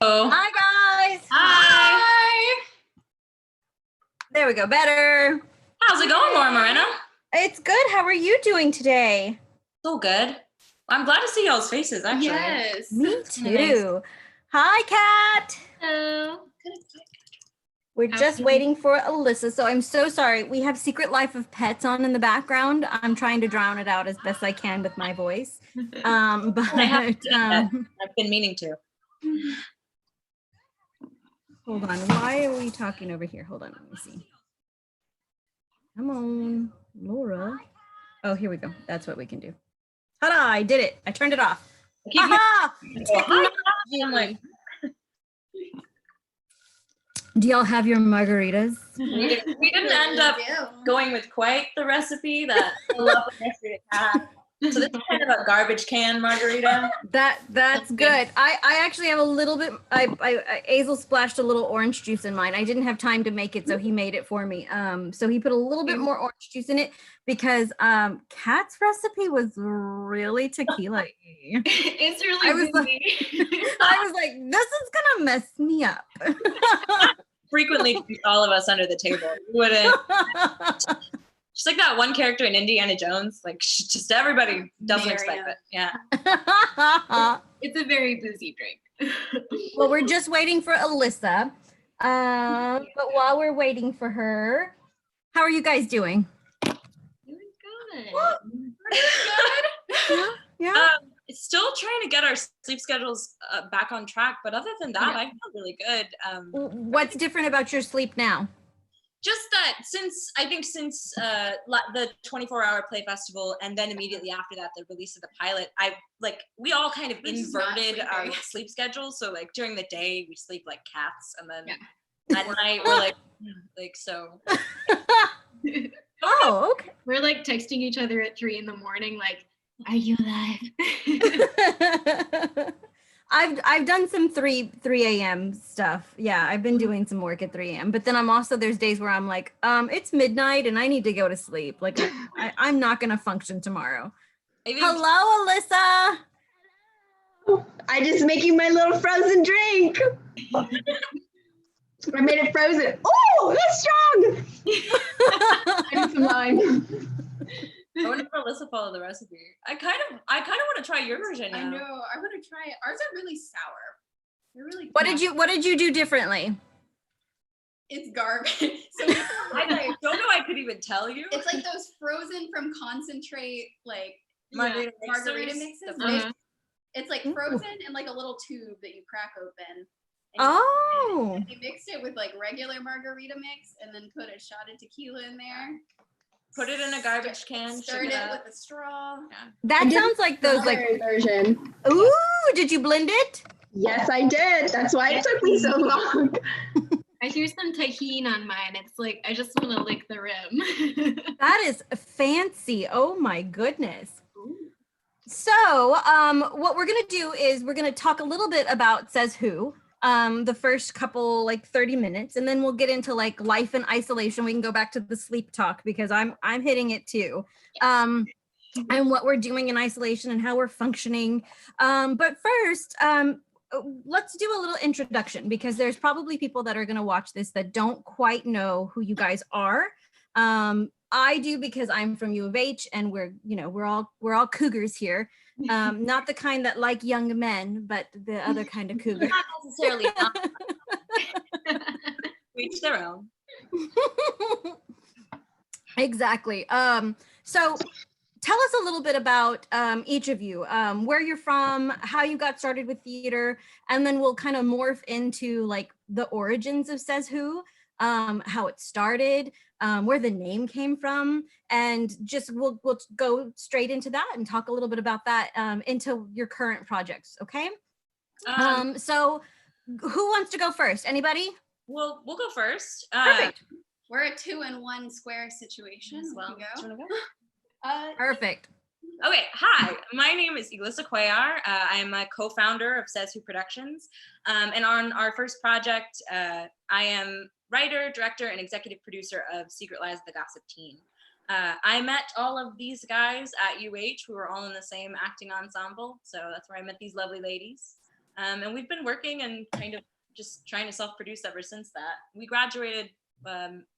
Oh. Hi guys. Hi. There we go. Better. How's it going, Laura Moreno? It's good. How are you doing today? So good. I'm glad to see y'all's faces, actually. Yes. Me too. Hi, Kat. Hello. We're just waiting for Alyssa. So I'm so sorry. We have Secret Life of Pets on in the background. I'm trying to drown it out as best I can with my voice. But I've been meaning to. Hold on. Why are we talking over here? Hold on. Let me see. Come on, Laura. Oh, here we go. That's what we can do. Ta-da! I did it. I turned it off. Aha! I'm like, Do y'all have your margaritas? we didn't end up going with quite the recipe that I love yesterday had. So this is kind of a garbage can margarita. That's good. I actually have a little bit. Azel splashed a little orange juice in mine. I didn't have time to make it, so he made it for me. So he put a little bit more orange juice in it because Kat's recipe was really tequila. It's really I was like, this is gonna mess me up. Frequently keeps all of us under the table. You wouldn't. Just like that one character in Indiana Jones, like just everybody doesn't expect it. Yeah. It's a very boozy drink. Well, we're just waiting for Alyssa. But while we're waiting for her, how are you guys doing? Doing good. Pretty Yeah. Still trying to get our sleep schedules back on track, but other than that, I feel really good. What's different about your sleep now? Just that since the 24-hour play festival and then immediately after that the release of the pilot, we all kind of inverted our sleep schedules. So like during the day we sleep like cats, and then at night we're like so. Oh, okay. We're like texting each other at 3 a.m, like, are you alive? I've done some 3 a.m. stuff. Yeah, I've been doing some work at 3 a.m. But then I'm also, there's days where I'm like, it's midnight and I need to go to sleep. Like I'm not gonna function tomorrow. Hello, Alyssa. I just making my little frozen drink. I made it frozen. Oh, that's strong. I need some lime. I wonder if Alyssa followed the recipe. I kind of want to try your version now. I know. I want to try it. Ours are really sour. They're really. What did you do differently? It's garbage. So I don't know. I could even tell you. It's like those frozen from concentrate, like margarita mixes. It's like frozen in like a little tube that you crack open. And they mixed it with like regular margarita mix, and then put a shot of tequila in there. Put it in a garbage can. Stirred it with a straw. Yeah. That sounds like those version. Ooh, did you blend it? Yes, I did. That's why it took me so long. I hear some tahini on mine. It's like I just want to lick the rim. That is fancy. Oh my goodness. Ooh. So, what we're gonna do is we're gonna talk a little bit about Says Who. The first couple 30 minutes, and then we'll get into like life in isolation. We can go back to the sleep talk because I'm hitting it too. And what we're doing in isolation and how we're functioning. But first, let's do a little introduction because there's probably people that are going to watch this that don't quite know who you guys are. I do because I'm from U of H and we're all cougars here. Not the kind that like young men, but the other kind of cougar. Not necessarily. Each their own. Exactly. So tell us a little bit about each of you, where you're from, how you got started with theater, and then we'll kind of morph into like the origins of Says Who, how it started, where the name came from, and just we'll go straight into that and talk a little bit about that into your current projects. Okay. So who wants to go first? Anybody? We'll go first. Perfect. We're a 2-in-1 square situation as well. Perfect. Okay, hi, my name is Elissa Cuellar. I'm a co-founder of Says Who Productions. And on our first project, I am writer, director, and executive producer of Secret Lives of the Gossip Teen. I met all of these guys at UH. We were all in the same acting ensemble. So that's where I met these lovely ladies. And we've been working and kind of just trying to self-produce ever since that. We graduated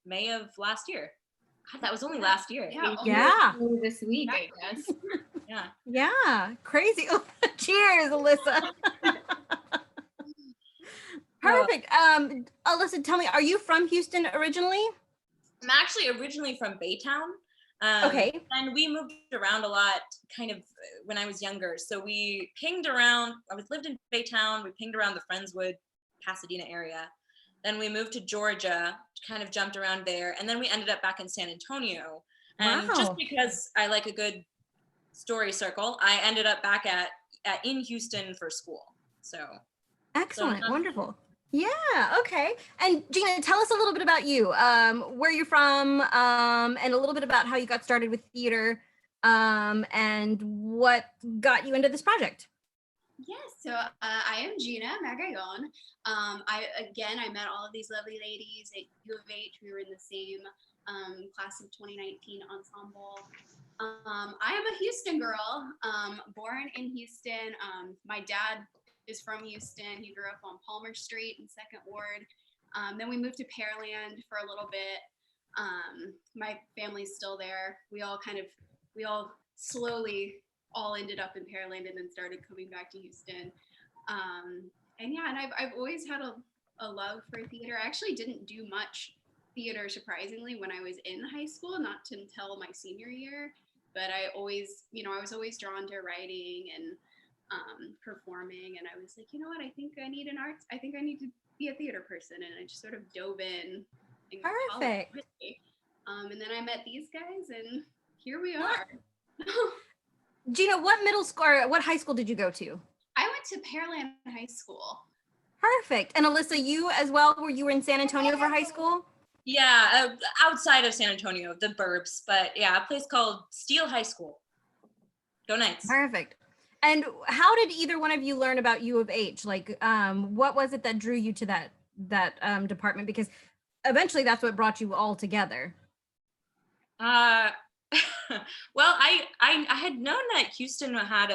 May of last year. God, that was only last year. Yeah. This week, I guess. Yeah. Yeah. Crazy. Oh, cheers, Alyssa. Perfect. Alyssa, tell me, are you from Houston originally? I'm actually originally from Baytown. Okay. And we moved around a lot kind of when I was younger. So we pinged around. Lived in Baytown. We pinged around the Friendswood, Pasadena area. Then we moved to Georgia, kind of jumped around there. And then we ended up back in San Antonio. And just because I like a good story circle, I ended up back in Houston for school. So excellent. Wonderful. Yeah. Okay. And Jeana, tell us a little bit about you, where you're from, and a little bit about how you got started with theater, and what got you into this project. Yes, so I am Jeana Magallon. I met all of these lovely ladies at U of H. We were in the same class of 2019 ensemble. I am a Houston girl, born in Houston. My dad is from Houston. He grew up on Palmer Street in 2nd Ward. Then we moved to Pearland for a little bit. My family's still there. We all slowly all ended up in Pearland and then started coming back to Houston. And I've always had a love for theater. I actually didn't do much theater, surprisingly, when I was in high school, not until my senior year. But I was always drawn to writing and performing, and I was like, you know what, I think I need to be a theater person, and I just sort of dove in. Perfect. And then I met these guys, and here we are. Jeana, what middle school or what high school did you go to? I went to Pearland High School. Perfect. And Alyssa, you as well, you were in San Antonio for high school? Yeah, outside of San Antonio, the burbs, but yeah, a place called Steele High School. Go Knights. Perfect. And how did either one of you learn about U of H? Like, what was it that drew you to that department? Because eventually that's what brought you all together. Well, I had known that Houston had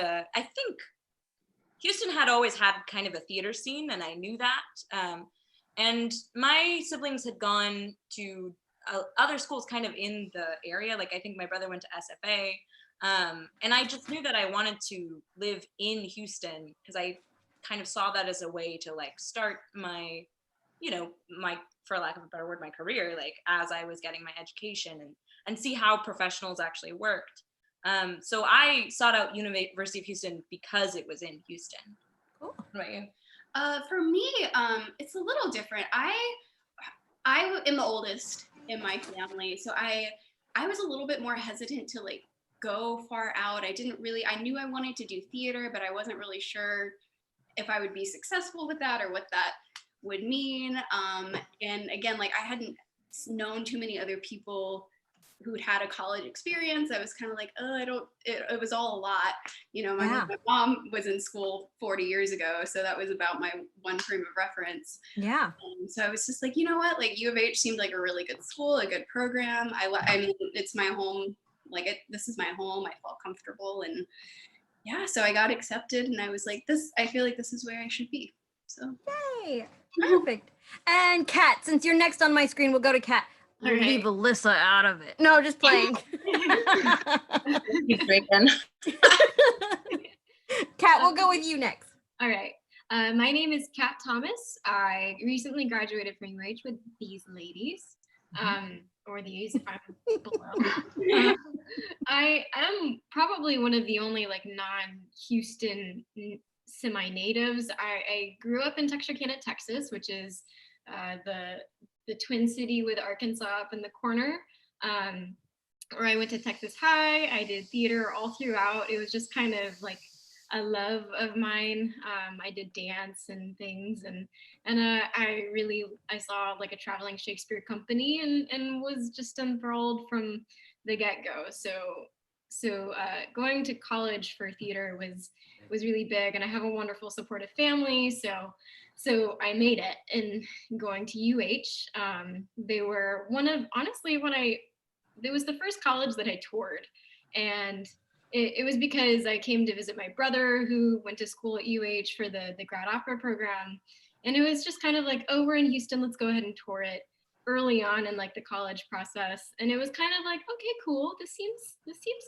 always had kind of a theater scene, and I knew that. And my siblings had gone to other schools kind of in the area. Like, I think my brother went to SFA. And I just knew that I wanted to live in Houston because I kind of saw that as a way to like start my, for lack of a better word, my career, like as I was getting my education and see how professionals actually worked. So I sought out University of Houston because it was in Houston. Cool. Right. For me, it's a little different. I am the oldest in my family, so I was a little bit more hesitant to like go far out. I knew I wanted to do theater, but I wasn't really sure if I would be successful with that or what that would mean. And again, like I hadn't known too many other people who'd had a college experience. I was kind of like, it was all a lot. My mom was in school 40 years ago, so that was about my one frame of reference. Yeah. So I was just like, you know what, like U of H seemed like a really good school, a good program. I mean, it's my home. This is my home. I felt comfortable, and yeah, so I got accepted, and I was like, I feel like this is where I should be. So yay, perfect. And Kat, since you're next on my screen, we'll go to Kat. All right. Leave Alyssa out of it. No, just playing. He's drinking. Kat, we'll go with you next. All right. My name is Kat Thomas. I recently graduated from UH with these ladies. Or these, if I'm below. I am probably one of the only like non-Houston semi-natives. I grew up in Texarkana, Texas, which is the twin city with Arkansas up in the corner. Where I went to Texas High. I did theater all throughout. It was just kind of like a love of mine. I did dance and things, and I saw like a traveling Shakespeare company and was just enthralled from the get-go. So going to college for theater was really big, and I have a wonderful supportive family. So I made it, and going to UH, they were it was the first college that I toured, and it was because I came to visit my brother who went to school at UH for the grad opera program. And it was just kind of like, oh, we're in Houston, let's go ahead and tour it early on in like the college process. And it was kind of like, okay, cool, this seems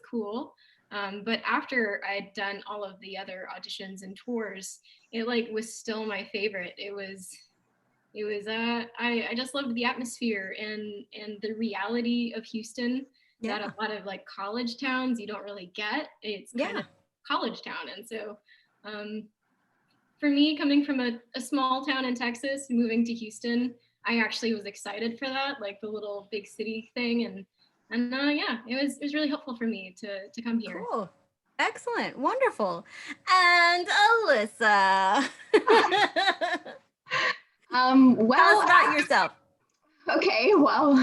cool. But after I'd done all of the other auditions and tours, it like was still my favorite. I just loved the atmosphere and the reality of Houston that a lot of like college towns you don't really get. It's kind of college town. And so for me, coming from a small town in Texas, moving to Houston, I actually was excited for that, like the little big city thing. And yeah, it was really helpful for me to come here. Cool. Excellent. Wonderful. And Alyssa. Well, tell us about yourself. Okay, well,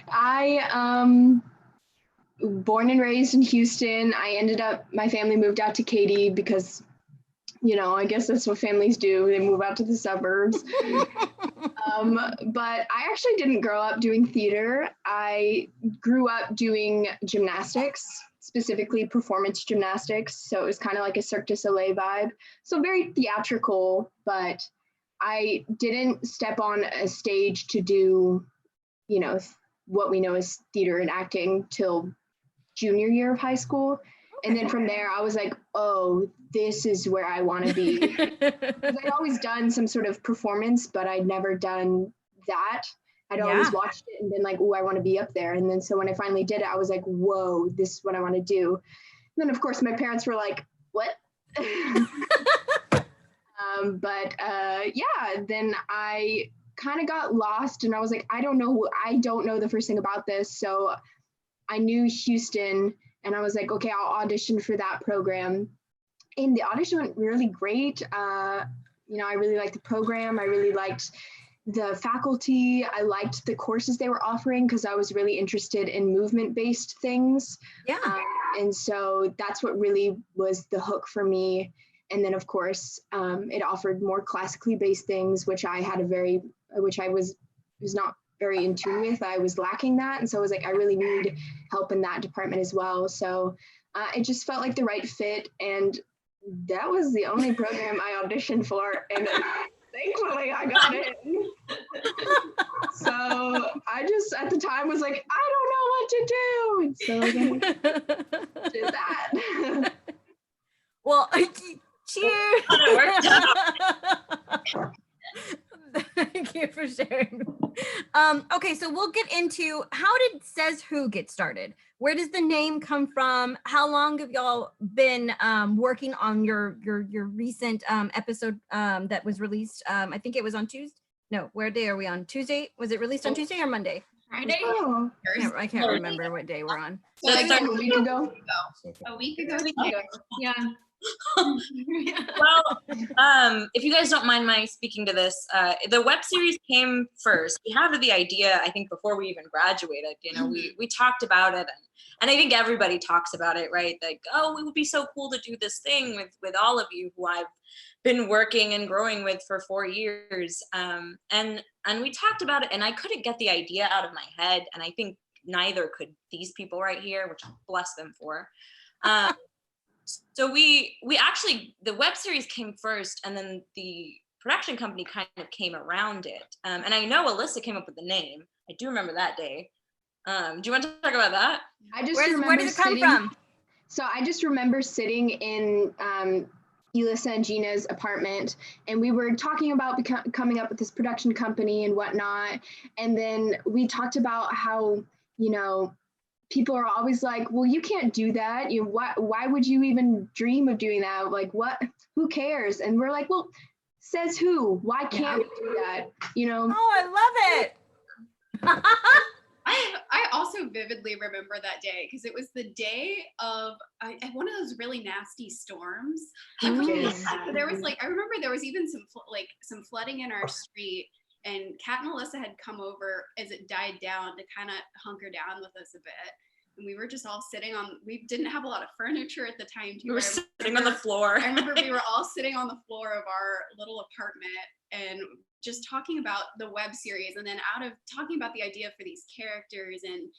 I born and raised in Houston. My family moved out to Katy because, you know, I guess that's what families do. They move out to the suburbs. But I actually didn't grow up doing theater. I grew up doing gymnastics, specifically performance gymnastics. So it was kind of like a Cirque du Soleil vibe. So very theatrical, but I didn't step on a stage to do, you know, what we know as theater and acting till junior year of high school. And then from there, I was like, oh, this is where I want to be. Because I'd always done some sort of performance, but I'd never done that. I'd always watched it and been like, oh, I want to be up there. And then so when I finally did it, I was like, whoa, this is what I want to do. And then, of course, my parents were like, what? Then I kind of got lost and I was like, I don't know the first thing about this. So I knew Houston and I was like, okay, I'll audition for that program. And the audition went really great. I really liked the program. I really liked the faculty. I liked the courses they were offering because I was really interested in movement-based things. And so that's what really was the hook for me. And then, of course, it offered more classically based things, which I was not very in tune with. I was lacking that. And so I was like, I really need help in that department as well. So it just felt like the right fit. And that was the only program I auditioned for. And thankfully I got it. So I just at the time was like, I don't know what to do. And so I did that. Well, cheers. Thank you for sharing. Okay, so we'll get into how did Says Who get started? Where does the name come from? How long have y'all been working on your recent episode that was released? I think it was on Tuesday. No, where day are we on? Tuesday? Was it released on Tuesday or Monday? Friday? Oh. I can't remember what day we're on. So Like a week ago. A week ago. Yeah. Well, if you guys don't mind my speaking to this, the web series came first. We had the idea, I think, before we even graduated. You know, we talked about it, and I think everybody talks about it, right? Like, oh, it would be so cool to do this thing with all of you who I've been working and growing with for 4 years. And we talked about it, and I couldn't get the idea out of my head, and I think neither could these people right here, which I bless them for. So we actually, the web series came first, and then the production company kind of came around it. And I know Alyssa came up with the name. I do remember that day. Do you want to talk about that? Where did it come from? So I just remember sitting in Elissa and Jeana's apartment, and we were talking about coming up with this production company and whatnot. And then we talked about how, you know, people are always like, well, you can't do that. You know, why would you even dream of doing that? Like, what? Who cares? And we're like, well, says who? Why can't we do that? You know? Oh, I love it. I also vividly remember that day because it was the day of one of those really nasty storms. There was I remember there was even some flooding in our street, and Kat and Alyssa had come over as it died down to kind of hunker down with us a bit. And we were just all we didn't have a lot of furniture at the time. We were sitting on the floor. I remember we were all sitting on the floor of our little apartment and just talking about the web series, and then out of talking about the idea for these characters, and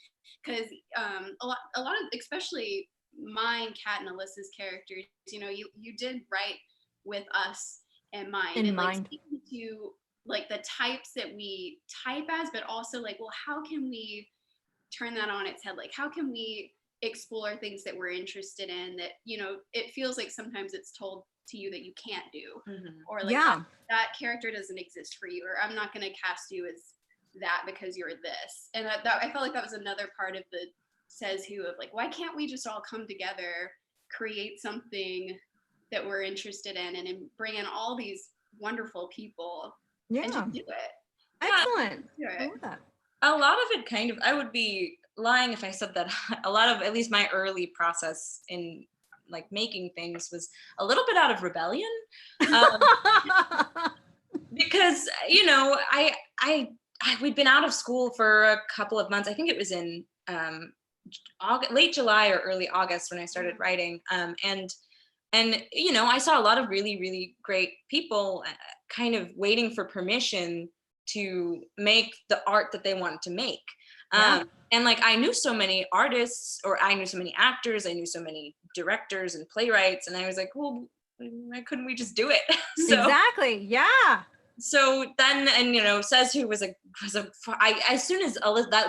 because a lot of, especially mine, Kat and Alyssa's characters, you know, you did write with us in mind. In and mind. like speaking to like the types that we type as, but also like, well, how can we turn that on its head? Like, how can we explore things that we're interested in that, you know, it feels like sometimes it's told to you that you can't do, or like that character doesn't exist for you, or I'm not going to cast you as that because you're this. And that I felt like that was another part of the Says Who of like, why can't we just all come together, create something that we're interested in, and bring in all these wonderful people and just do it. Excellent. I love that. A lot of it kind of, I would be lying if I said that a lot of, at least my early process in like making things was a little bit out of rebellion. Because, you know, we'd been out of school for a couple of months. I think it was in late July or early August when I started writing. And you know, I saw a lot of really, really great people kind of waiting for permission to make the art that they wanted to make. And like, I knew so many artists, or I knew so many actors, I knew so many directors and playwrights, and I was like, well, why couldn't we just do it? Exactly. Yeah. So then, and you know, Says Who was as soon as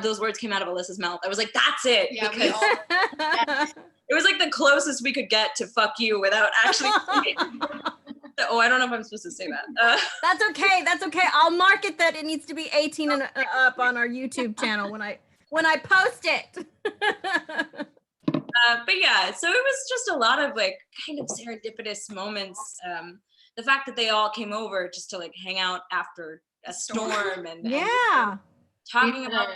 those words came out of Alyssa's mouth, I was like, that's it. Yeah, because it was like the closest we could get to fuck you without actually oh, I don't know if I'm supposed to say that. That's okay. That's okay. I'll mark it that it needs to be 18 and up on our YouTube channel when I post it. But yeah, so it was just a lot of like kind of serendipitous moments. The fact that they all came over just to like hang out after a storm and talking about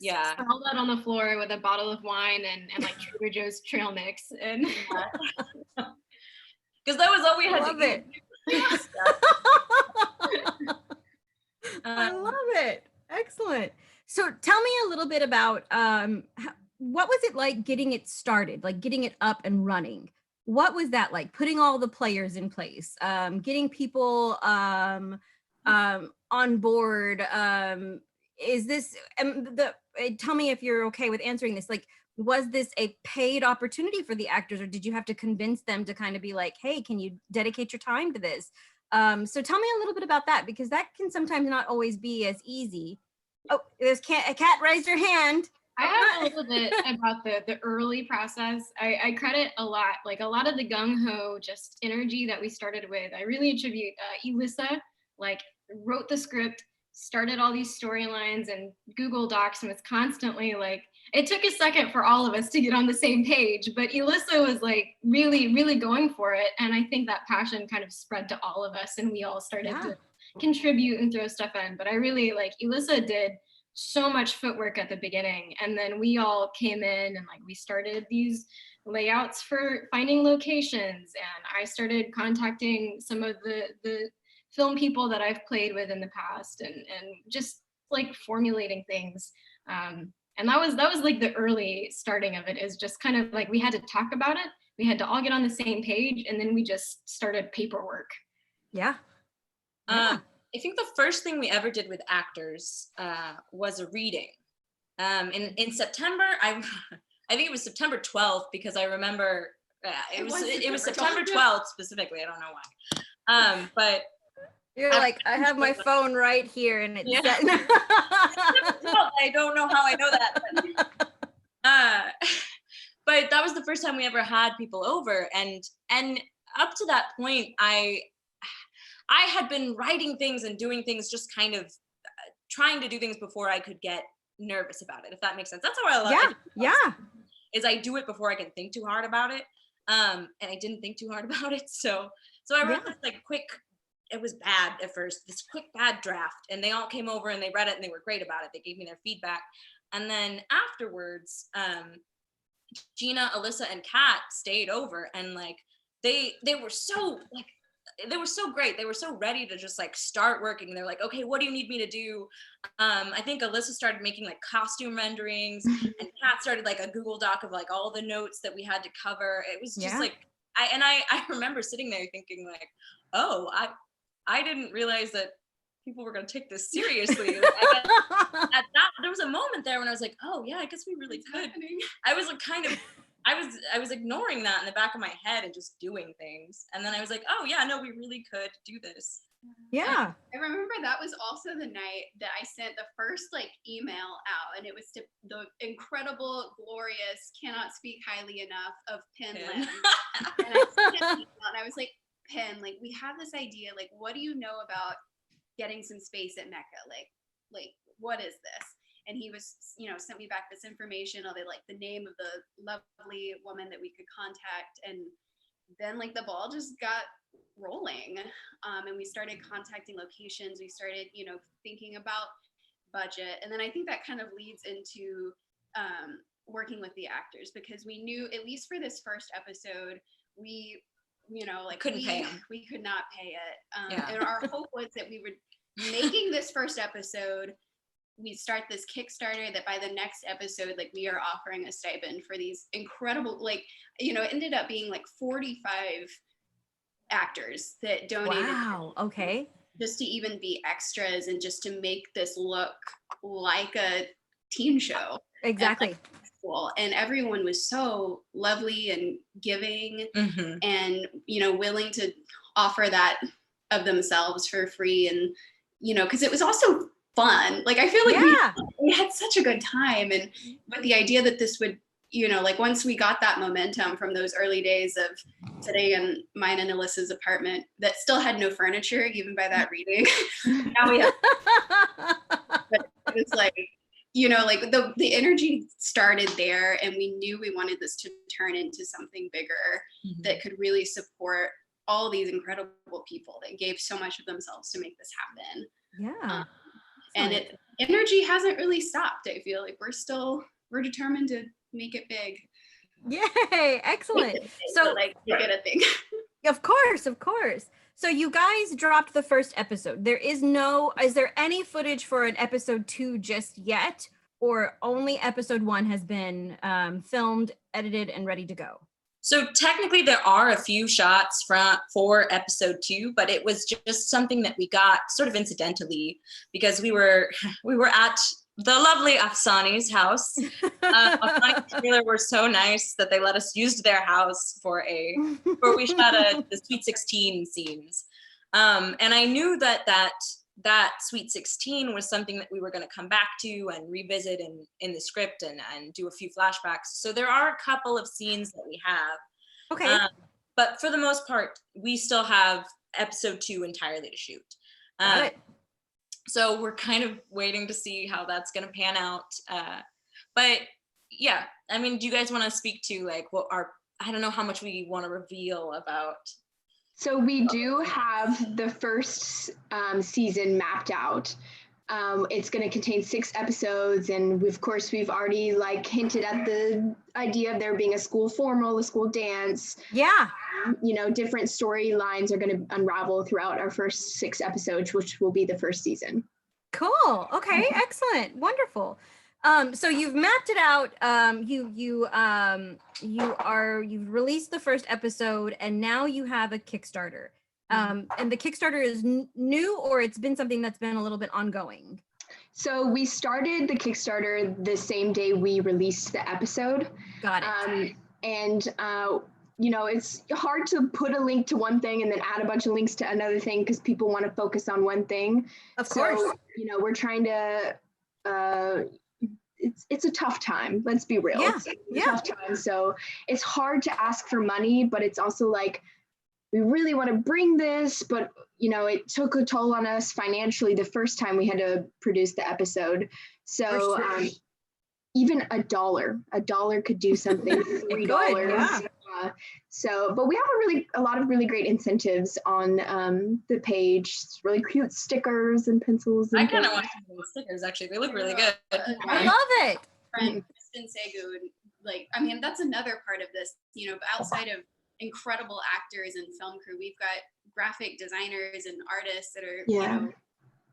sprawled out on the floor with a bottle of wine and like Trader Joe's trail mix, and because that was all we had love to it. I love it. Excellent. So tell me a little bit about what was it like getting it started, like getting it up and running? What was that like, putting all the players in place, getting people on board? Is this, tell me if you're okay with answering this, like, was this a paid opportunity for the actors, or did you have to convince them to kind of be like, hey, can you dedicate your time to this? So tell me a little bit about that, because that can sometimes not always be as easy. Oh, there's a cat raised her hand. I have a little bit about the early process. I credit a lot of the gung-ho just energy that we started with. I really attribute Elissa, like, wrote the script, started all these storylines and Google Docs, and was constantly like, it took a second for all of us to get on the same page, but Elissa was like really, really going for it. And I think that passion kind of spread to all of us, and we all started to contribute and throw stuff in. But I really, like, Elissa did so much footwork at the beginning, and then we all came in and like we started these layouts for finding locations, and I started contacting some of the film people that I've played with in the past, and just like formulating things. And that was like the early starting of it, is just kind of like we had to talk about it, we had to all get on the same page, and then we just started paperwork. I think the first thing we ever did with actors was a reading. In September, I think it was September 12th, because I remember it was September 12th specifically. I don't know why. But you're like, I have my phone right here, and it's I don't know how I know that. But that was the first time we ever had people over, and up to that point, I had been writing things and doing things, just kind of trying to do things before I could get nervous about it, if that makes sense. That's how I love it. Is I do it before I can think too hard about it. And I didn't think too hard about it. So I wrote this like quick, it was bad at first, this quick bad draft, and they all came over and they read it and they were great about it. They gave me their feedback. And then afterwards, Jeana, Alyssa, and Kat stayed over, and like they were so like, they were so great. They were so ready to just like start working. They're like, okay, what do you need me to do? I think Alyssa started making like costume renderings, and Kat started like a Google Doc of like all the notes that we had to cover. It was just like, I remember sitting there thinking like, oh, I didn't realize that people were going to take this seriously. Like, there was a moment there when I was like, oh yeah, I guess we really could. I was like I was ignoring that in the back of my head and just doing things. And then I was like, oh yeah, no, we really could do this. Yeah. I remember that was also the night that I sent the first like email out, and it was to the incredible, glorious, cannot speak highly enough of Penn Penn. Lim. And I sent an email, and I was like, Penn, like we have this idea, like what do you know about getting some space at Mecca? Like what is this? And he was, sent me back this information of like the name of the lovely woman that we could contact, and then like the ball just got rolling, and we started contacting locations. We started thinking about budget, and then I think that kind of leads into working with the actors, because we knew, at least for this first episode, we couldn't pay them. We could not pay it, Yeah. and our hope was that we were making this first episode, we start this Kickstarter, that by the next episode, like we are offering a stipend for these incredible, like, it ended up being like 45 actors that donated. Wow. Okay. Just to even be extras and just to make this look like a teen show. Exactly. And everyone was so lovely and giving, Mm-hmm. and willing to offer that of themselves for free, and because it was also fun. Like I feel like we had such a good time, and with the idea that this would like once we got that momentum from those early days of sitting in mine and Alyssa's apartment that still had no furniture even by that reading. Now we have, but it was like like the energy started there, and we knew we wanted this to turn into something bigger, Mm-hmm. that could really support all these incredible people that gave so much of themselves to make this happen. Yeah. And energy hasn't really stopped. I feel like we're determined to make it big. Yay. Excellent. So like make it a thing. Of course. So you guys dropped the first episode. Is there any footage for an episode 2 just yet, or only episode 1 has been filmed, edited, and ready to go? So technically there are a few shots for episode 2, but it was just something that we got sort of incidentally, because we were at the lovely Afsani's house. Afsani and Taylor were so nice that they let us use their house where we shot the Sweet 16 scenes. And I knew that Sweet 16 was something that we were going to come back to and revisit in the script and do a few flashbacks. So there are a couple of scenes that we have. Okay. But for the most part, we still have episode 2 entirely to shoot. Got it. So we're kind of waiting to see how that's going to pan out. But yeah, I mean, do you guys want to speak to like I don't know how much we want to reveal about. So we do have the first season mapped out. It's going to contain 6 episodes, and of course we've already like hinted at the idea of there being a school formal, a school dance. Yeah. Different storylines are going to unravel throughout our first 6 episodes, which will be the first season. Cool. Okay. Excellent. Wonderful. So you've mapped it out. You've released the first episode, and now you have a Kickstarter. And the Kickstarter is new, or it's been something that's been a little bit ongoing? So we started the Kickstarter the same day we released the episode. Got it. It's hard to put a link to one thing and then add a bunch of links to another thing because people want to focus on one thing. Of course. So, we're trying to, it's a tough time. Let's be real. Yeah. It's a tough time. So it's hard to ask for money, but it's also like, we really want to bring this, but it took a toll on us financially the first time we had to produce the episode. So even a dollar could do something. $3. Yeah. But we have a lot of really great incentives on the page. Really cute stickers and pencils. And I kind of want some of the stickers. Actually, they look really good. I love it. Friend Kristen Segu, that's another part of this. Outside of incredible actors and film crew, we've got graphic designers and artists that are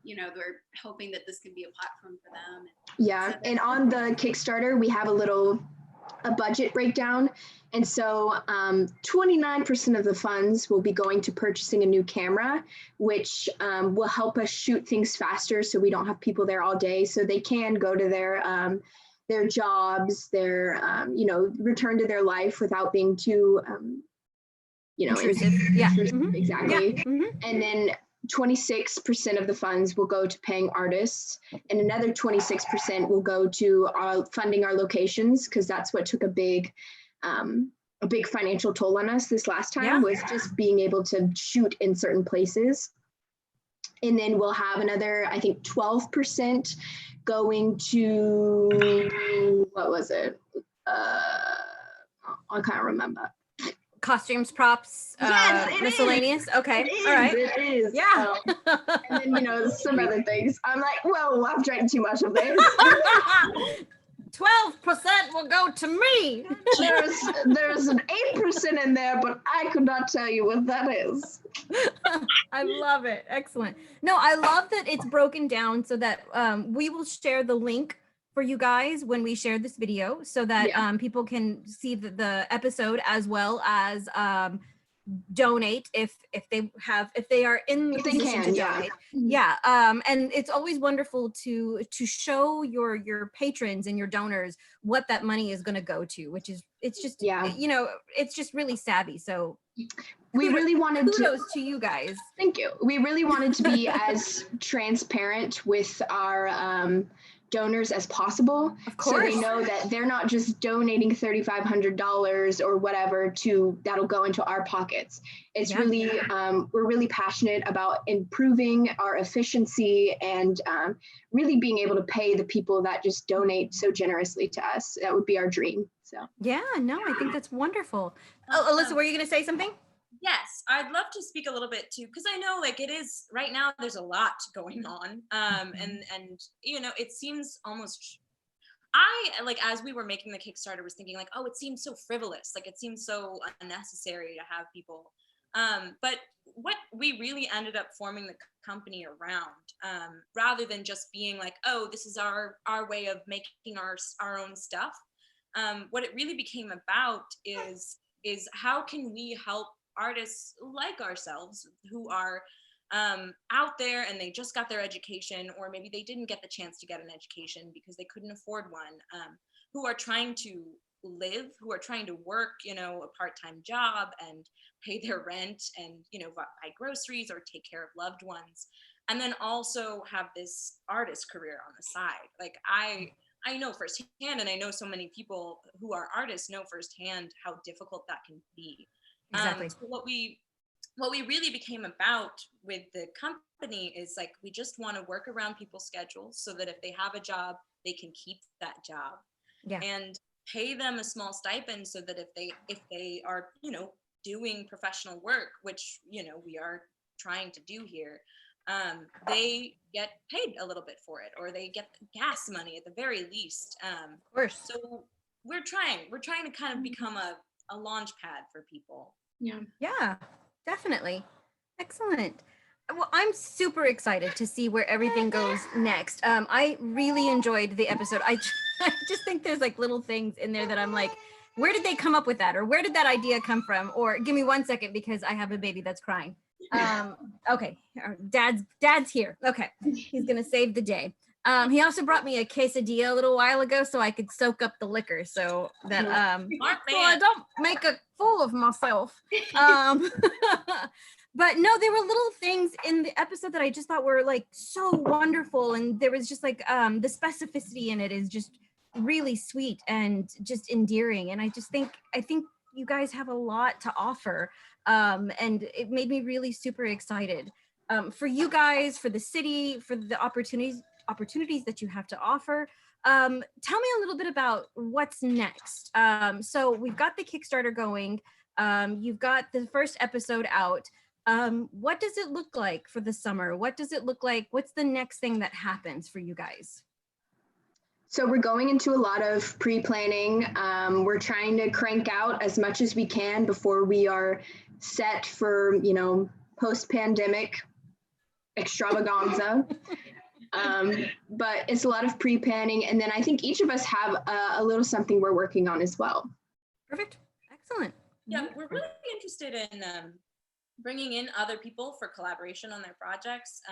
we're hoping that this can be a platform for them. Yeah, and on the Kickstarter we have a budget breakdown, and so 29% of the funds will be going to purchasing a new camera, which will help us shoot things faster so we don't have people there all day, so they can go to their their jobs, their, return to their life without being too, Intrusive. Yeah. intrusive, exactly. Yeah. Mhm. And then 26% of the funds will go to paying artists, and another 26% will go to funding our locations, because that's what took a big financial toll on us this last time, was just being able to shoot in certain places. And then we'll have another, I think, 12% going to, what was it? I can't remember. Costumes, props, Yes, miscellaneous. Okay. All right. It is. Yeah. And then, some other things. I'm like, whoa, I've drank too much of this. 12% will go to me. There's an 8% in there, but I could not tell you what that is. I love it. Excellent. No, I love that it's broken down so that we will share the link for you guys when we share this video, so that people can see the episode, as well as donate if they are in the position to donate. And it's always wonderful to show your patrons and your donors what that money is going to go to, which is, it's just it's just really savvy. So we really wanted kudos to you guys. Thank you. We really wanted to be as transparent with our donors as possible. Of course. So they know that they're not just donating $3,500 or whatever that'll go into our pockets. It's really, we're really passionate about improving our efficiency and really being able to pay the people that just donate so generously to us. That would be our dream. So I think that's wonderful. Oh, Alyssa, were you going to say something? Yes, I'd love to speak a little bit too, because I know it is right now there's a lot going on. And it seems almost, as we were making the Kickstarter, was thinking like, oh, it seems so frivolous. Like it seems so unnecessary to have people. But what we really ended up forming the company around, rather than just being like, oh, this is our way of making our own stuff. What it really became about is how can we help artists like ourselves who are out there and they just got their education, or maybe they didn't get the chance to get an education because they couldn't afford one, who are trying to live, who are trying to work, a part-time job and pay their rent and, buy groceries or take care of loved ones. And then also have this artist career on the side. Like I know firsthand, and I know so many people who are artists know firsthand how difficult that can be. Exactly. So what we really became about with the company is like, we just want to work around people's schedules so that if they have a job, they can keep that job and pay them a small stipend, so that if they are, doing professional work, which, we are trying to do here, they get paid a little bit for it, or they get gas money at the very least. Of course. So we're trying to kind of become a launch pad for people. Yeah, definitely. Excellent. Well, I'm super excited to see where everything goes next. I really enjoyed the episode. I just think there's like little things in there that I'm like, where did they come up with that? Or where did that idea come from? Or give me 1 second because I have a baby that's crying. Okay, dad's here. Okay, he's gonna save the day. He also brought me a quesadilla a little while ago so I could soak up the liquor, so that so I don't make a fool of myself. But no, there were little things in the episode that I just thought were like so wonderful, and there was just like the specificity in it is just really sweet and just endearing, and I think you guys have a lot to offer, and it made me really super excited for you guys, for the city, for the opportunities that you have to offer. Tell me a little bit about what's next. So we've got the Kickstarter going. You've got the first episode out. What does it look like for the summer? What does it look like? What's the next thing that happens for you guys? So we're going into a lot of pre-planning. We're trying to crank out as much as we can before we are set for, post-pandemic extravaganza. But it's a lot of pre-planning. And then I think each of us have a little something we're working on as well. Perfect. Excellent. Yeah, we're really interested in bringing in other people for collaboration on their projects.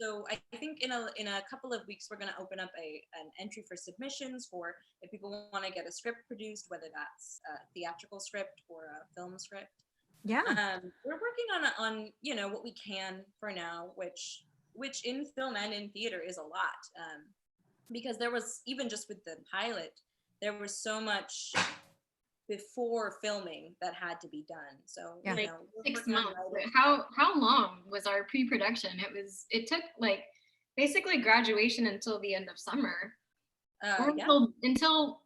So I think in a couple of weeks, we're going to open up an entry for submissions for if people want to get a script produced, whether that's a theatrical script or a film script. Yeah. We're working on what we can for now, which in film and in theater is a lot, because there was, even just with the pilot, there was so much before filming that had to be done. So Yeah. Like we're 6 working on months. writing. How long was our pre-production? It took like basically graduation until the end of summer. Or until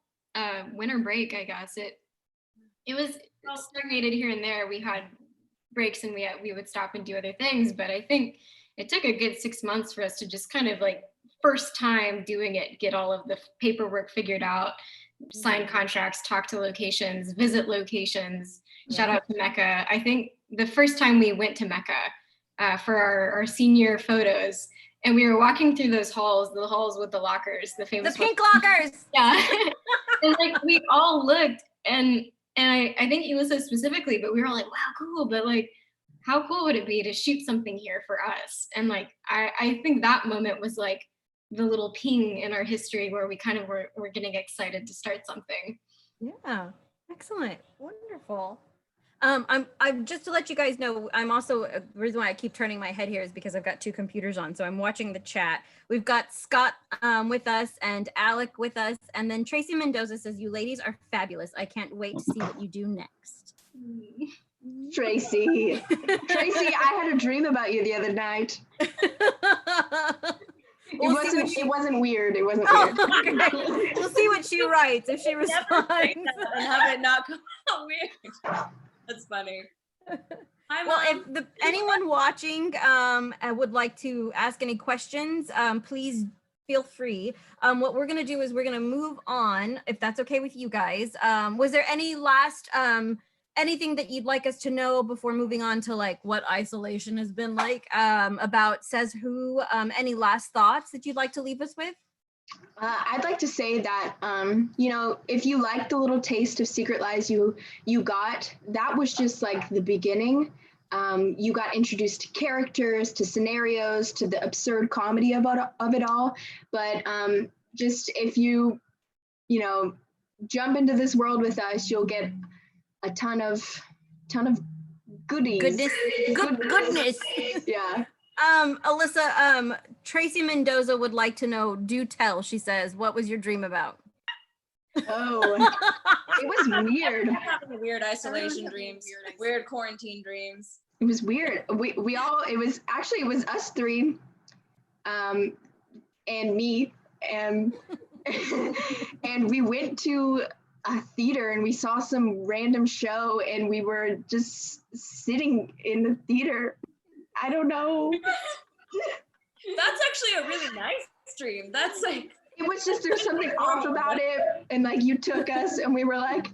winter break, I guess. It was stagnated here and there. We had breaks and we would stop and do other things, but I think it took a good 6 months for us to just kind of like first time doing it, get all of the paperwork figured out, sign contracts, talk to locations, visit locations. Shout out to Mecca. I think the first time we went to Mecca for our senior photos, and we were walking through those halls, the halls with the lockers, the famous pink lockers. Yeah. And like we all looked, and I think Elissa specifically, but we were like, wow, cool, but like how cool would it be to shoot something here for us? And like I think that moment was like the little ping in our history where we kind of were getting excited to start something. Yeah, excellent, wonderful. I'm just to let you guys know, I'm also, the reason why I keep turning my head here is because I've got two computers on, so I'm watching the chat. We've got Scott with us and Alec with us, and then Tracy Mendoza says, you ladies are fabulous. I can't wait to see what you do next. Tracy, I had a dream about you the other night. It wasn't weird. It wasn't weird. Okay. We'll see what she writes if she responds. And have it not come out weird. That's funny. Hi, Well, Mom. if anyone watching would like to ask any questions, please feel free. What we're going to do is we're going to move on, if that's okay with you guys. Was there any last anything that you'd like us to know before moving on to like what isolation has been like about Says Who? Any last thoughts that you'd like to leave us with? I'd like to say that, if you like the little taste of Secret Lies you got, that was just like the beginning. You got introduced to characters, to scenarios, to the absurd comedy of it all. But just if you jump into this world with us, you'll get a ton of goodies. Goodness. Yeah. Alyssa, Tracy Mendoza would like to know, do tell, she says, what was your dream about? Oh, it was weird. I'm having weird isolation dreams, weird quarantine dreams. It was weird. We all, it was us three, and me, and and we went to a theater and we saw some random show and we were just sitting in the theater. I don't know. That's actually a really nice dream. That's like, it was just, there's something off about it, and like you took us and we were like,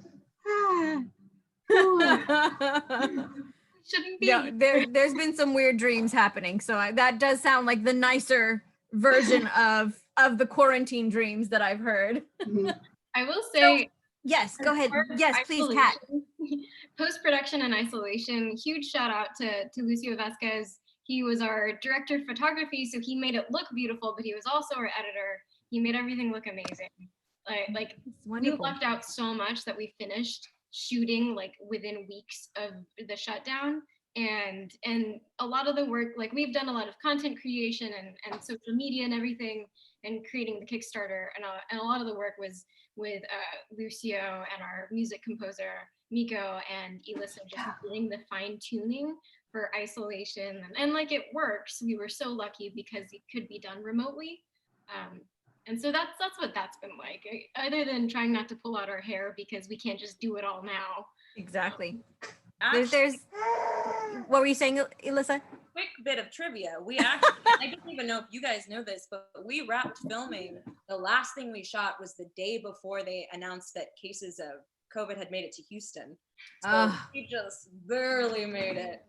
Shouldn't be. Yeah, there's been some weird dreams happening, so that does sound like the nicer version of the quarantine dreams that I've heard. I will say, yes, go ahead. Yes, please, Kat. Post-production and isolation, huge shout out to Lucio Vasquez. He was our director of photography, so he made it look beautiful, but he was also our editor. He made everything look amazing. Like we lucked out so much that we finished shooting like within weeks of the shutdown, and a lot of the work, like we've done a lot of content creation and social media and everything, and creating the Kickstarter, and a lot of the work was with Lucio and our music composer Miko and Elissa, just doing the fine tuning for isolation, and like it works. We were so lucky because it could be done remotely, and so that's what that's been like, other than trying not to pull out our hair because we can't just do it all now. Exactly. actually, There's what were you saying, Elissa? quick bit of trivia. We actually, I don't even know if you guys know this, but we wrapped filming. The last thing we shot was the day before they announced that cases of COVID had made it to Houston. So we just barely made it.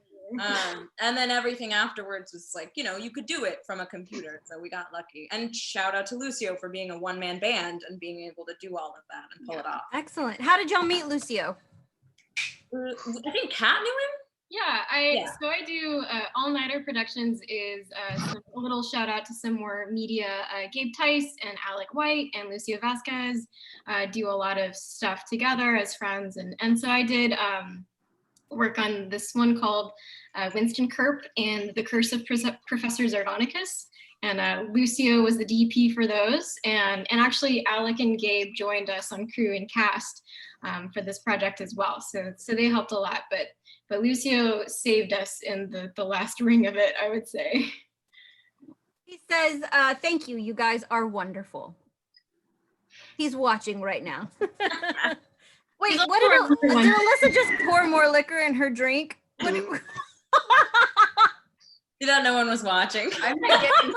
And then everything afterwards was like, you could do it from a computer. So we got lucky. And shout out to Lucio for being a one-man band and being able to do all of that and pull it off. Excellent. How did y'all meet Lucio? I think Kat knew him. Yeah. So I do All Nighter Productions is a little shout out to some more media. Gabe Tice and Alec White and Lucio Vasquez do a lot of stuff together as friends, and so I did work on this one called Winston Kerp and the Curse of Professor Zardonicus. And Lucio was the DP for those. And actually Alec and Gabe joined us on crew and cast for this project as well. So they helped a lot, but Lucio saved us in the last ring of it, I would say. He says, thank you, you guys are wonderful. He's watching right now. Wait, what did Alyssa just pour more liquor in her drink? What did, You thought no one was watching. I'm not getting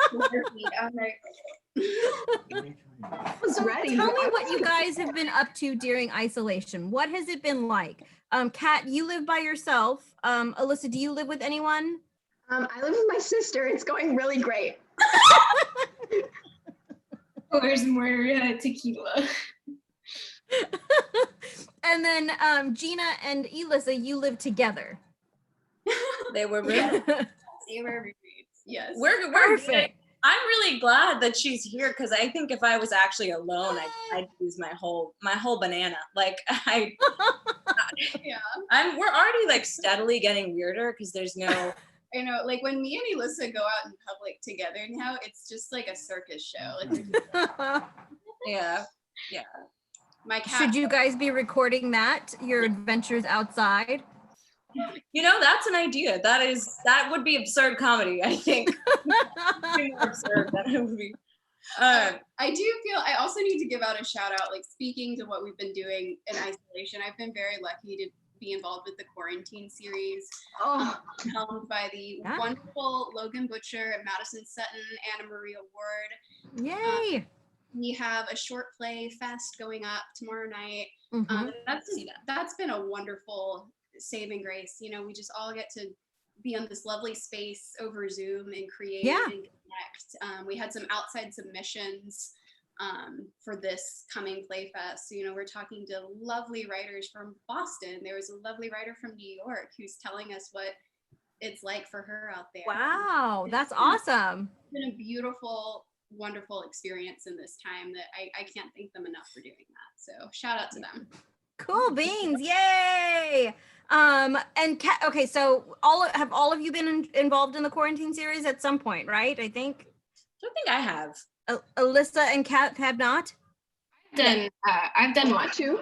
feet. I'm like, was ready. Tell me what you guys have been up to during isolation. What has it been like? Kat, you live by yourself. Alyssa, do you live with anyone? I live with my sister. It's going really great. There's more tequila. And then Jeana and Elissa, you live together. They were really yes. We're Perfect. I'm really glad that she's here because I think if I was actually alone, I'd lose my whole banana. Like Yeah. we're already like steadily getting weirder because there's no. I know, like when me and Alyssa go out in public together now, it's just like a circus show. Like, Yeah. my cat. Should you guys be recording that, your adventures outside? You know, that's an idea. That would be absurd comedy, I think. Way more absurd than it would be. I do feel I also need to give out a shout out, like speaking to what we've been doing in isolation. I've been very lucky to be involved with the quarantine series, helmed by the wonderful Logan Butcher, Madison Sutton, Anna Maria Ward. Yay! We have a short play fest going up tomorrow night. Mhm. That's been a wonderful saving grace. You know, we just all get to be on this lovely space over Zoom and create and connect. We had some outside submissions for this coming play fest. So, you know, we're talking to lovely writers from Boston. There was a lovely writer from New York who's telling us what it's like for her out there. Wow, that's awesome. It's been a beautiful, wonderful experience in this time that I can't thank them enough for doing that. So shout out to them. Cool beans, yay! And Kat, okay, so have all of you been involved in the quarantine series at some point, right? I think. I don't think I have. Alyssa and Kat have not. I've done one too.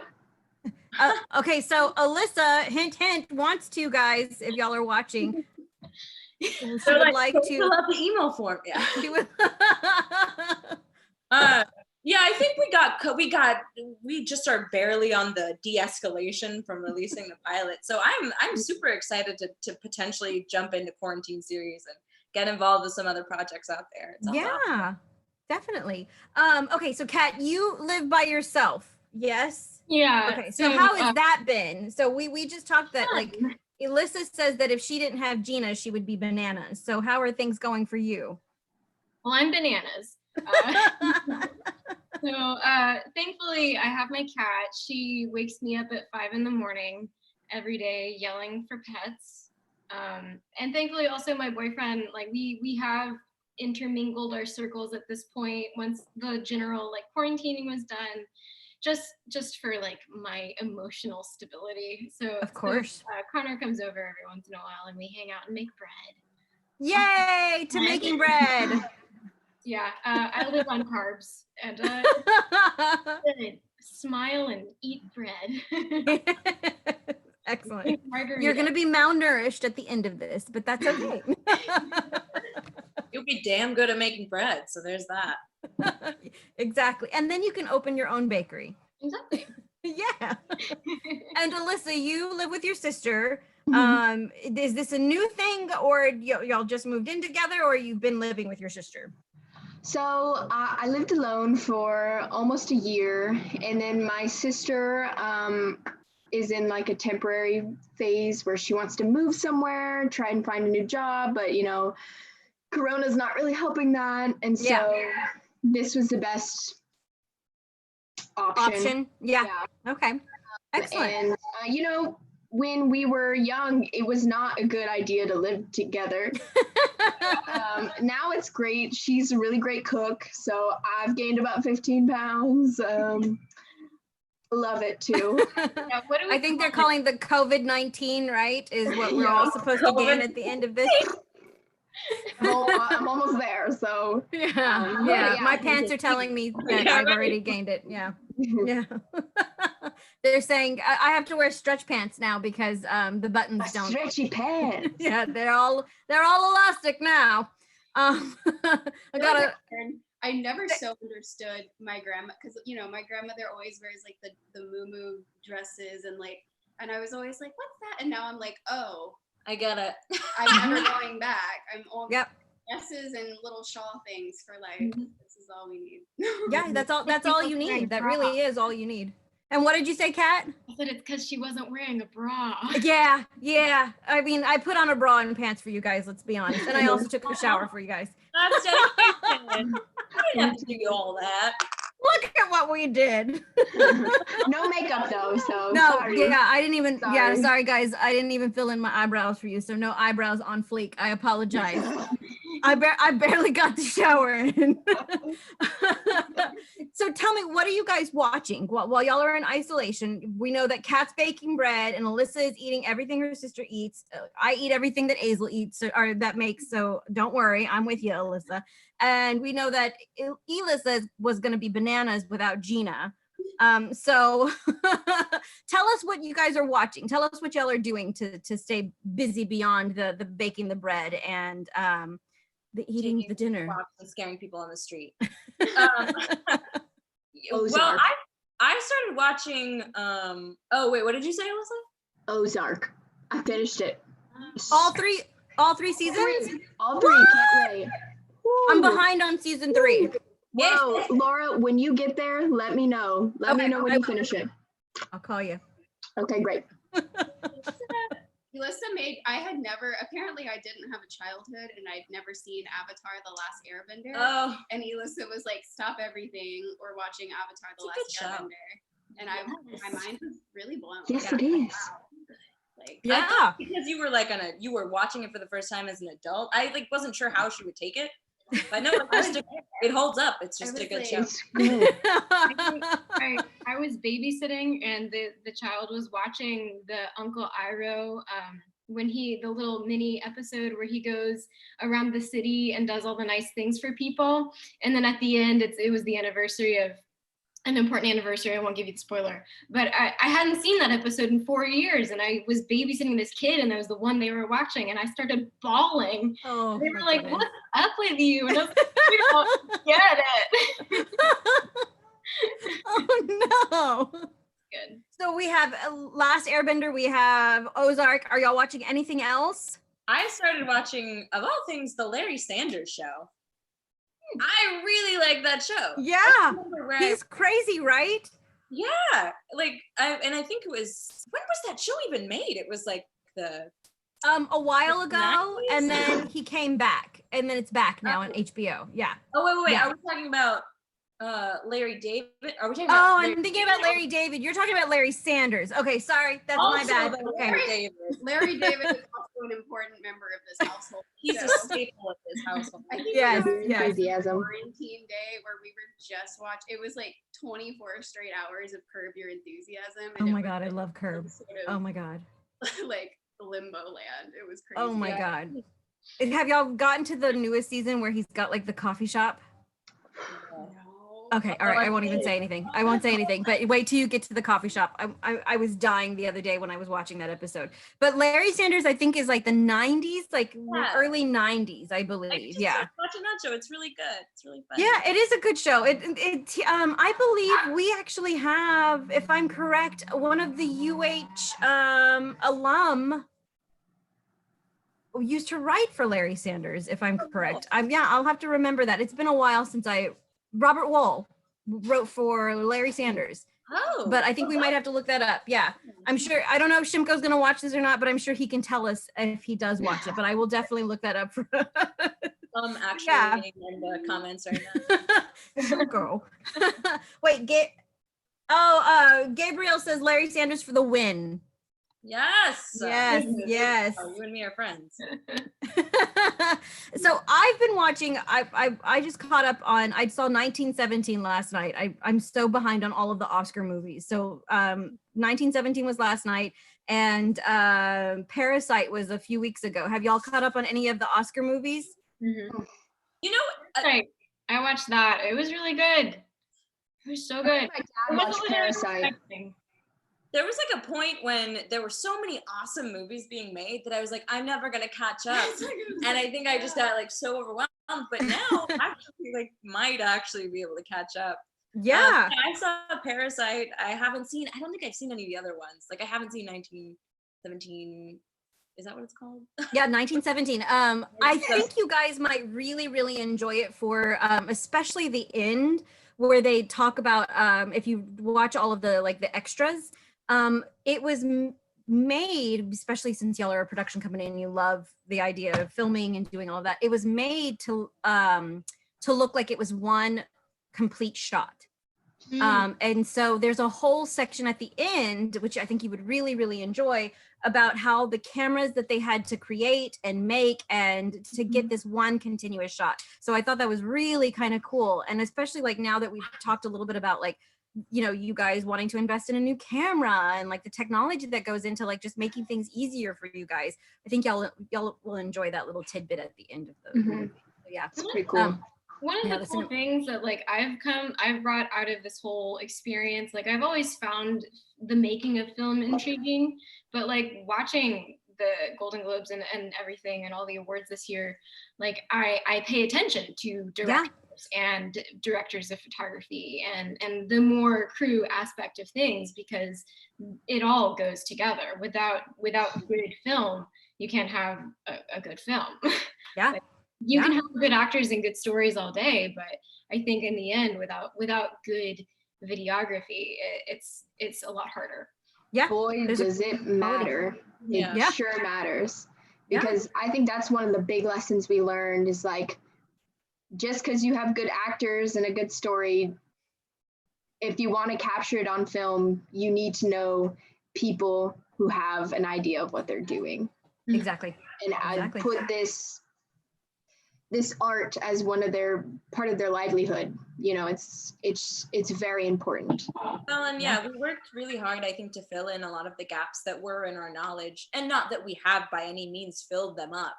Okay, so Alyssa, hint, wants to, guys, if y'all are watching. She would like to fill out the email form. Yeah. She would. Yeah, I think we just are barely on the de-escalation from releasing the pilot. So I'm super excited to potentially jump into quarantine series and get involved with some other projects out there. Awesome. Definitely. Okay, so Kat, you live by yourself, yes? Yeah. Okay, so how has that been? So we just talked that like Elissa says that if she didn't have Jeana, she would be bananas. So how are things going for you? Well, I'm bananas. So thankfully I have my cat. She wakes me up at 5 a.m. every day yelling for pets. And thankfully also my boyfriend, like we have intermingled our circles at this point once the general like quarantining was done, just for like my emotional stability. So of course, Connor comes over every once in a while and we hang out and make bread. Yay to making bread. Yeah, I live on carbs and smile and eat bread. Excellent. You're going to be malnourished at the end of this, but that's okay. You'll be damn good at making bread, so there's that. Exactly. And then you can open your own bakery. Exactly. Yeah. And Alyssa, you live with your sister. Is this a new thing, or y'all just moved in together, or you've been living with your sister? So I lived alone for almost a year, and then my sister is in like a temporary phase where she wants to move somewhere, try and find a new job, but you know, Corona's not really helping that, and so this was the best option. Yeah. Okay. Excellent. And you know, when we were young, it was not a good idea to live together. Now it's great. She's a really great cook. So I've gained about 15 pounds. Love it too. Yeah, what do we I think they're call calling the COVID-19, right? Is what we're all supposed to gain at the end of this. I'm almost there. So Yeah, yeah, my pants are telling me that I've already gained it. Yeah. They're saying I have to wear stretch pants now because the buttons don't. Stretchy pants. Yeah, they're all elastic now. I never so understood my grandma, because my grandmother always wears like the moo dresses and I was always like, what's that? And now I'm like, oh, I get it. I'm never going back. I'm all Yep. dresses and little shawl things for life. This is all we need. Yeah, that's all you need. That really is all you need. And what did you say, Kat? I said it's because she wasn't wearing a bra. Yeah. I mean, I put on a bra and pants for you guys, let's be honest. And I also took a shower for you guys. That's dedication. I didn't have to do all that. Look at what we did. No makeup though, so No, sorry. yeah, I didn't even, Sorry. sorry guys. I didn't even fill in my eyebrows for you. So no eyebrows on fleek. I apologize. I barely got the shower in. So tell me, what are you guys watching while y'all are in isolation? We know that Kat's baking bread and Alyssa is eating everything her sister eats. I eat everything that Azel eats or that makes. So don't worry, I'm with you, Alyssa. And we know that Elissa was going to be bananas without Jeana. So tell us what you guys are watching. Tell us what y'all are doing to stay busy beyond the baking the bread and the eating the dinner and scaring people on the street. Ozark. Well, I started watching. Oh wait, what did you say, Alyssa? Ozark. I finished it. all three seasons. All three. Can't wait. I'm behind on season 3. Whoa, Laura, when you get there, let me know. Let me know when you finish it. I'll call you. Okay, great. Alyssa apparently I didn't have a childhood and I'd never seen Avatar The Last Airbender. Oh, And Alyssa was like, stop everything, we're watching Avatar The It's a Last good show. Airbender. And my mind was really blown. Yes, it is. Like, Yeah. because you were like you were watching it for the first time as an adult. I like wasn't sure how she would take it. But no, it holds up. It's just a good show. It's good. I was babysitting and the child was watching the Uncle Iroh when the little mini episode where he goes around the city and does all the nice things for people. And then at the end, it was the anniversary of an important anniversary. I won't give you the spoiler, but I hadn't seen that episode in 4 years, and I was babysitting this kid, and that was the one they were watching, and I started bawling. Oh, They were my like, goodness. "What's up with you?" And I was like, "We don't get it." Oh no. Good. So we have Last Airbender, we have Ozark. Are y'all watching anything else? I started watching, of all things, the Larry Sanders Show. I really like that show. Yeah. Where He's crazy, right? yeah, like I think it was, when was that show even made? It was like A while ago, 90s? and then he came back, and then it's back now on HBO. Yeah. Oh wait, Yeah. are we talking about Larry David? Are we talking Oh, about I'm thinking about Larry David. You're talking about Larry Sanders. Okay, sorry, that's my Also bad. the Okay. Larry David. Larry David is also an important member of this household. He's a So, staple of this household. I think Yes, it was yes. Enthusiasm. quarantine day where we were just watching. It was like 24 straight hours of Curb Your Enthusiasm. Oh and my it was, God, I like, love Curb. sort of, Oh my God. like limbo land. It was crazy. Oh my God. And have y'all gotten to the newest season where he's got like the coffee shop? No. Okay, all right. I won't even say anything. I won't say anything. But wait till you get to the coffee shop. I was dying the other day when I was watching that episode. But Larry Sanders, I think, is like the 90s, like Yeah. early 90s, I I believe. just Yeah. started watching that show. It's really good. It's really fun. Yeah, it is a good show. I believe we actually have, if I'm correct, one of the UH alum who used to write for Larry Sanders, if I'm correct. I'll have to remember that. It's been a while since Robert Wall wrote for Larry Sanders, Oh, but I think we might have to look that up. Yeah, I'm sure. I don't know if Shimko's going to watch this or not, but I'm sure he can tell us if he does watch it. But I will definitely look that up. For actually Yeah. reading in the comments right now. Shimko. Wait, Gabriel says Larry Sanders for the win. Yes. Yes. Oh, you and me are friends. So I've been watching, I just caught up on, I saw 1917 last night. I'm so behind on all of the Oscar movies. So 1917 was last night, and Parasite was a few weeks ago. Have y'all caught up on any of the Oscar movies? Mm-hmm. You know, Right. I watched that. It was really good. It was so good. My dad watched Parasite. there was like a point when there were so many awesome movies being made that I was like, I'm never gonna catch up. And I think I just got like so overwhelmed. But now actually like might actually be able to catch up. Yeah. I saw Parasite. I don't think I've seen any of the other ones. Like I haven't seen 1917. Is that what it's called? Yeah, 1917. I think you guys might really, really enjoy it for especially the end where they talk about if you watch all of the like the extras. It was made, especially since y'all are a production company and you love the idea of filming and doing all of that. It was made to look like it was one complete shot. And so there's a whole section at the end, which I think you would really, really enjoy, about how the cameras that they had to create and make and to get this one continuous shot. So I thought that was really kind of cool. And especially like now that we've talked a little bit about like, you know, you guys wanting to invest in a new camera and like the technology that goes into like just making things easier for you guys. I think y'all will enjoy that little tidbit at the end of the movie. So yeah, It's pretty cool. One of the cool things that like I've brought out of this whole experience, like I've always found the making of film intriguing, but like watching the Golden Globes and everything and all the awards this year, like I pay attention to directors and directors of photography and the more crew aspect of things, because it all goes together. Without good film, you can't have a good film. Yeah. Like, you can have good actors and good stories all day, but I think in the end, without good videography, it's a lot harder. Yeah. Boy, does it matter. It sure matters. Because I think that's one of the big lessons we learned is like, just because you have good actors and a good story, if you want to capture it on film, you need to know people who have an idea of what they're doing. Exactly. And I put this art as part of their livelihood. You know, it's very important. Well, and we worked really hard, I think, to fill in a lot of the gaps that were in our knowledge, and not that we have by any means filled them up,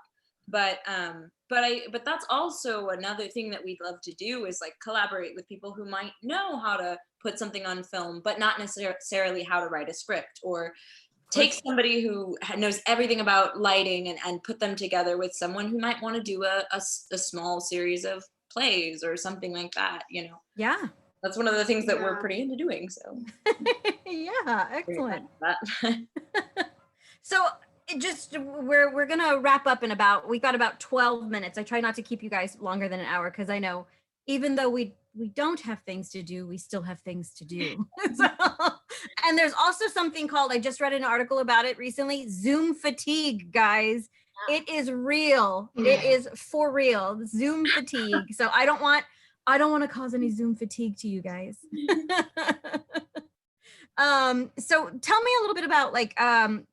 but that's also another thing that we'd love to do is like collaborate with people who might know how to put something on film, but not necessarily how to write a script, or take somebody who knows everything about lighting and put them together with someone who might want to do a small series of plays or something like that, you know? Yeah. That's one of the things that we're pretty into doing, so. Yeah, excellent. So we're gonna wrap up we got about 12 minutes. I try not to keep you guys longer than an hour because I know even though we don't have things to do, we still have things to do. And there's also something called, I just read an article about it recently, Zoom fatigue, guys. It is real. It is for real. Zoom fatigue. So I don't want to cause any Zoom fatigue to you guys. So tell me a little bit about like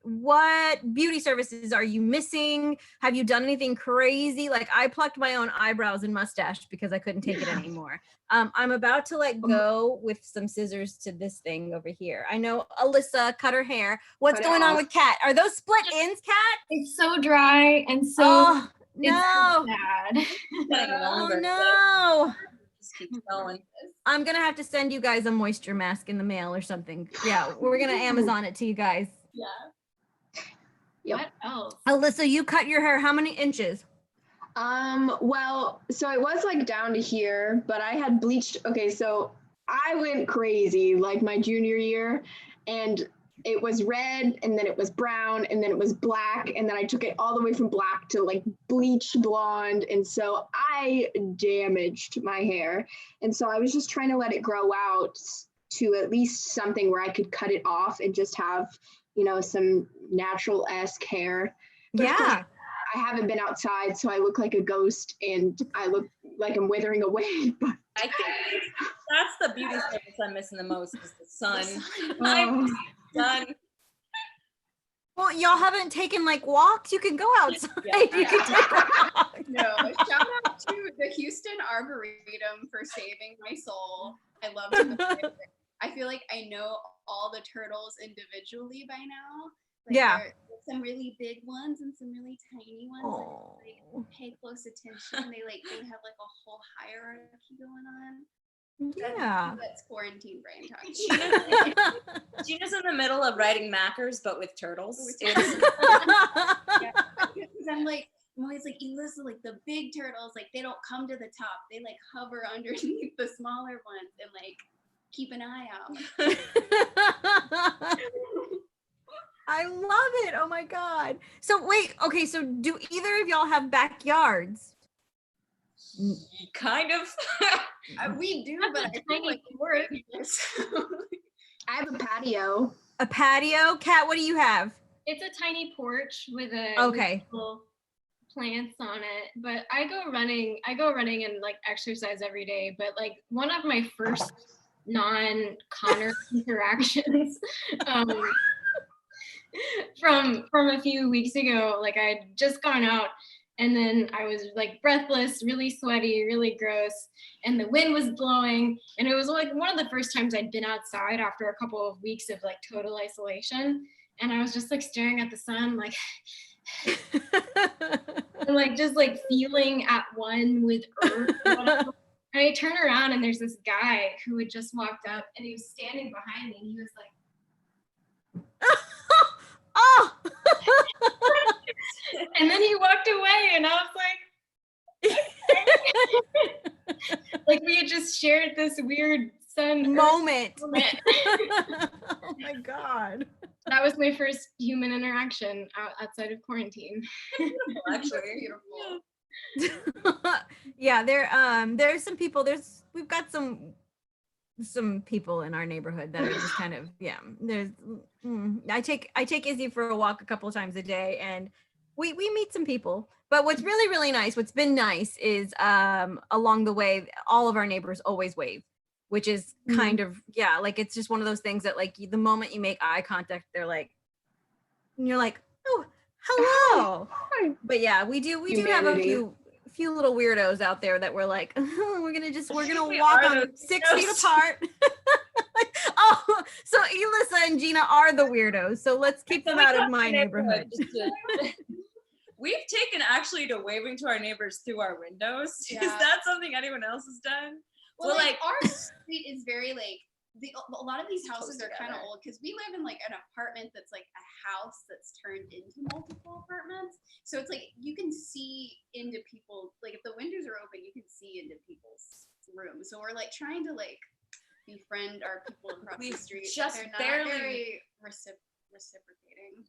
what beauty services are you missing? Have you done anything crazy? Like I plucked my own eyebrows and mustache because I couldn't take it anymore. I'm about to like go with some scissors to this thing over here. I know Alyssa cut her hair. What's going on with Kat? Are those split ends, Kat? It's so dry and so no. So sad. Oh no. Keep going. I'm gonna have to send you guys a moisture mask in the mail or something. Yeah, we're gonna Amazon it to you guys. Yeah. Yep. What else? Alyssa, you cut your hair how many inches? Well, so it was like down to here, but I had bleached. Okay, so I went crazy like my junior year, and it was red, and then it was brown, and then it was black, and then I took it all the way from black to like bleached blonde, and so I damaged my hair, and so I was just trying to let it grow out to at least something where I could cut it off and just have, you know, some natural-esque hair. But of course, I haven't been outside, so I look like a ghost, and I look like I'm withering away. But I think that's the beauty service I'm missing the most is the sun. Oh. Sun. Well, y'all haven't taken like walks. You can go outside. Yeah. You can take a walk. No, shout out to the Houston Arboretum for saving my soul. I love it. I feel like I know all the turtles individually by now. Like, Yeah. there's some really big ones and some really tiny ones. Oh. And, like, pay close attention. They have like a whole hierarchy going on. Yeah. That's quarantine brain talking. Gina's in the middle of writing Mackers, but with turtles. Because I'm always like, Elissa, like the big turtles, like they don't come to the top. They like hover underneath the smaller ones and like keep an eye out. I love it. Oh my God. So wait, okay, so do either of y'all have backyards? Kind of. We do, but I feel like I have a patio. A patio? Kat, what do you have? It's a tiny porch with Okay. little plants on it. But I go running and like exercise every day. But like one of my first non-Connor interactions from a few weeks ago, like I had just gone out and then I was like breathless, really sweaty, really gross, and the wind was blowing, and it was like one of the first times I'd been outside after a couple of weeks of like total isolation, and I was just like staring at the sun, like and like just like feeling at one with earth. And I turn around and there's this guy who had just walked up and he was standing behind me and he was like, Oh! and then he walked away and I was like, like we had just shared this weird sun Moment. moment. Oh my God. That was my first human interaction outside of quarantine. Actually, beautiful. Yeah, there's some people, we've got some people in our neighborhood that are just kind of, yeah, I take Izzy for a walk a couple of times a day and we meet some people. But what's really, really nice, what's been nice is along the way, all of our neighbors always wave, which is kind of, yeah, like it's just one of those things that like the moment you make eye contact, they're like, and you're like, oh, hello. Hi. But yeah, we do have a Humanity. few little weirdos out there that we're like, we're gonna We walk are on those 6 feet weirdos. apart. Oh, so Elissa and Jeana are the weirdos. So let's keep them out of my neighborhood. We've taken actually to waving to our neighbors through our windows. Is Yeah. that something anyone else has done? Well, Well, like like- our street is very like a lot of these It's houses close are kind of together. old because we live in like an apartment that's like a house that's turned into multiple apartments. So it's like you can see into people, like if the windows are open, you can see into people's rooms. So we're like trying to like befriend our people across the We've street. but just they're not barely- very reciprocating.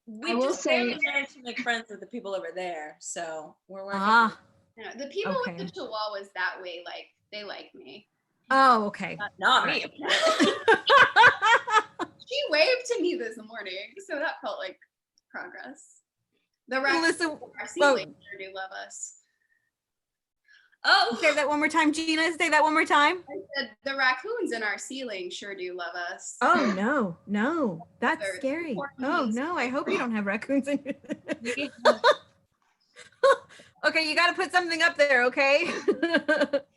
We will just barely say- managed to make friends with the people over there, so we're working. Ah, You know, the people with Okay. the chihuahuas that way, like they like me. oh, okay. Not me. She waved to me this morning, so that felt like progress. The raccoons Melissa, our ceiling sure do love us. Oh, say that one more time, Jeana. Say that one more time. I said the raccoons in our ceiling sure do love us. Oh no, that's They're scary. supporting Oh me. no, I hope you don't have raccoons in your. Okay, you got to put something up there, okay?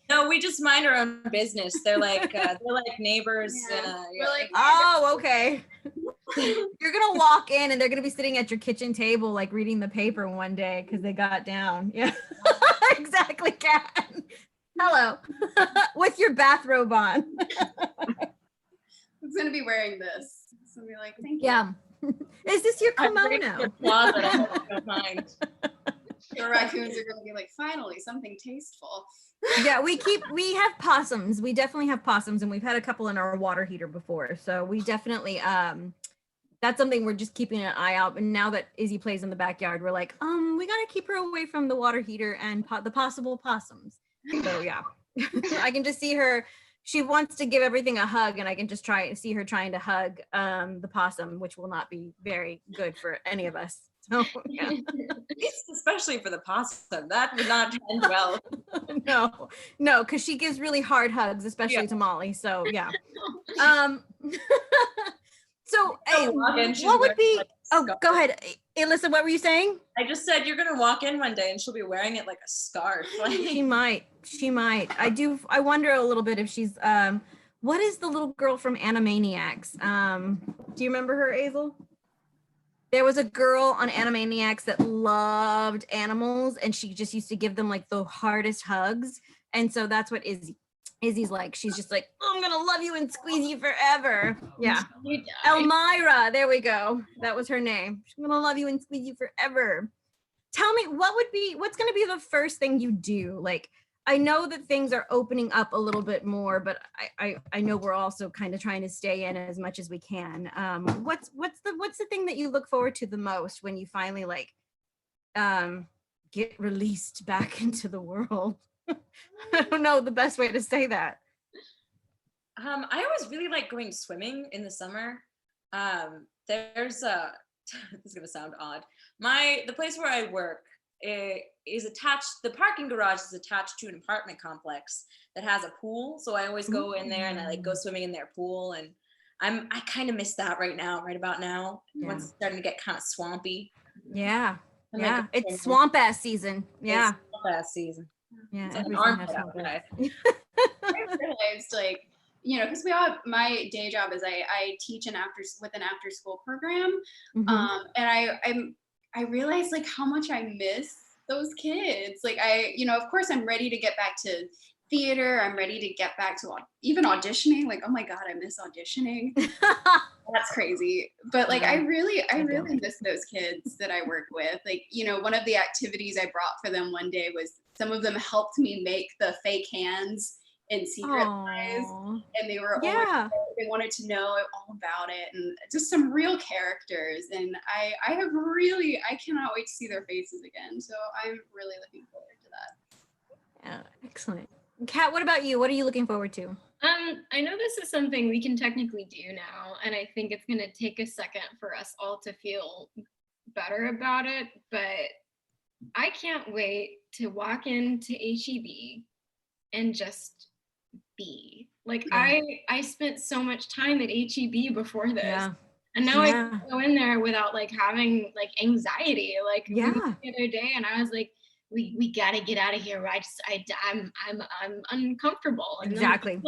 no, we just mind our own business. They're like neighbors. Yeah. Yeah. We're like, Oh, okay. You're gonna walk in and they're gonna be sitting at your kitchen table, like reading the paper one day because they got down. Yeah, exactly, Kat. Hello, with your bathrobe on. who's gonna be wearing this? So we're like, thank you. Yeah. Is this your I'm bringing kimono? your closet. I hope you don't mind. The raccoons are gonna be like, finally, something tasteful. Yeah, we have possums. We definitely have possums, and we've had a couple in our water heater before. So we definitely that's something we're just keeping an eye out. And now that Izzy plays in the backyard, we're like, we gotta keep her away from the water heater and the possible possums. So yeah. I can just see her. She wants to give everything a hug, and I can just see her trying to hug the possum, which will not be very good for any of us. So yeah. It's especially for the possum. That would not end well. No, because she gives really hard hugs, especially Yeah. to Molly. So yeah. So walk in, she's what would wearing, be, like, oh, scarf. go ahead. Alyssa, what were you saying? I just said you're gonna walk in one day and she'll be wearing it like a scarf. She might. I wonder a little bit if she's, what is the little girl from Animaniacs? Do you remember her, Azel? There was a girl on Animaniacs that loved animals and she just used to give them like the hardest hugs. And so that's what Izzy's like. She's just like, oh, I'm gonna love you and squeeze you forever. Yeah. Elmira, there we go. That was her name. She's gonna love you and squeeze you forever. Tell me, what's gonna be the first thing you do? Like, I know that things are opening up a little bit more, but I know we're also kind of trying to stay in as much as we can. What's the thing that you look forward to the most when you finally like get released back into the world? I don't know the best way to say that. I always really like going swimming in the summer. There's a this is gonna sound odd. The place where I work is attached. The parking garage is attached to an apartment complex that has a pool. So I always go in there and I like go swimming in their pool. And I kind of miss that right about now. Yeah. Once it's starting to get kind of swampy. Yeah. And, Yeah. like, It's swamp ass season. Yeah. It's swamp-ass season. Yeah. It's like an everything has armpit swamp ass. outside. I realized, like, you know, because my day job is I teach with an after school program, Mhm. and I realized like how much I miss those kids. Like of course I'm ready to get back to theater. I'm ready to get back to even auditioning. Like, oh my God, I miss auditioning. That's crazy. But like, I really miss those kids that I work with. Like, one of the activities I brought for them one day was some of them helped me make the fake hands in Secret Life, and they were always, they wanted to know all about it, and just some real characters. And I cannot wait to see their faces again. So I'm really looking forward to that. Yeah, excellent. Kat, what about you? What are you looking forward to? I know this is something we can technically do now, and I think it's gonna take a second for us all to feel better about it, but I can't wait to walk into HEB and just be like, I spent so much time at HEB before this, and now I can go in there without like having like anxiety. Like we went the other day and I was like, we gotta get out of here. I'm uncomfortable. And exactly.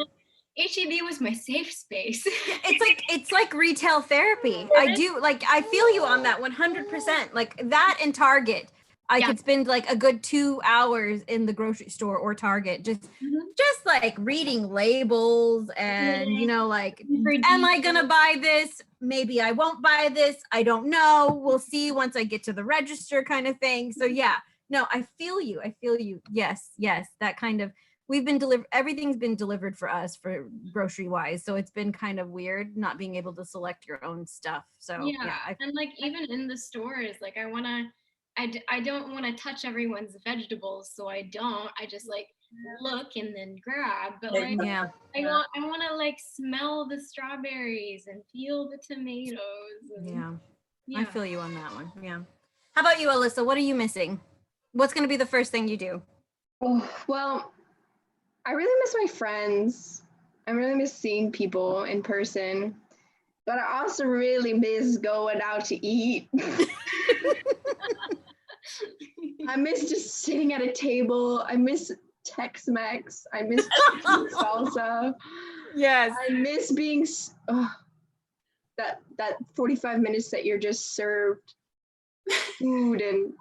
HEB was my safe space. It's like retail therapy. I feel you on that 100%. Like that and Target. I could spend like a good 2 hours in the grocery store or Target, just like reading labels and, like, am I going to buy this? Maybe I won't buy this. I don't know. We'll see once I get to the register kind of thing. So yeah, no, I feel you. Yes. That kind of, everything's been delivered for us for grocery wise. So it's been kind of weird not being able to select your own stuff. So and like even in the stores, like I don't want to touch everyone's vegetables, so I just like look and then grab. But like I want to like smell the strawberries and feel the tomatoes. And, I feel you on that one. Yeah. How about you, Alyssa? What are you missing? What's going to be the first thing you do? Oh, well, I really miss my friends. I really miss seeing people in person, but I also really miss going out to eat. I miss just sitting at a table. I miss Tex-Mex. I miss chicken salsa. Yes. I miss being that 45 minutes that you're just served food and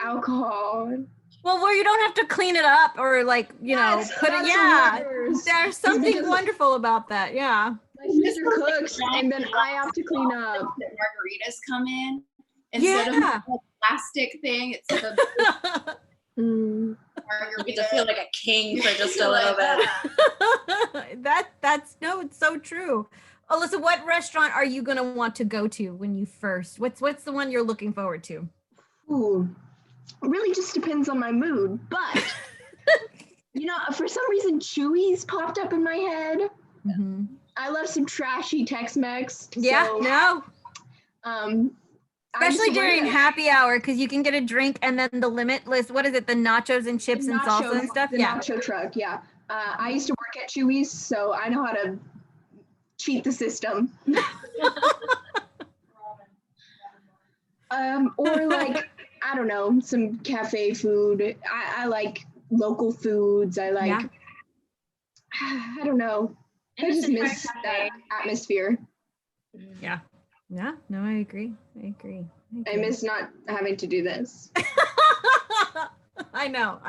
alcohol. Well, where you don't have to clean it up or like, put it. There's something wonderful about that. Yeah. My sister cooks and then I have to clean up. That margaritas come in instead of a plastic thing. It's like a You get to feel like a king for just a little bit. It's so true. Alyssa, what restaurant are you gonna want to go to when you first? What's the one you're looking forward to? Ooh, it really just depends on my mood. But for some reason, Chewy's popped up in my head. Mm-hmm. I love some trashy Tex-Mex. Especially during happy hour, because you can get a drink and then the limitless, what is it, the nachos and chips and salsa and stuff? The nacho truck, I used to work at Chewy's, so I know how to cheat the system. Or like, I don't know, some cafe food. I like local foods. I like, Yeah. I don't know. I just miss that atmosphere. Yeah. Yeah. No, I agree. I miss not having to do this. I know.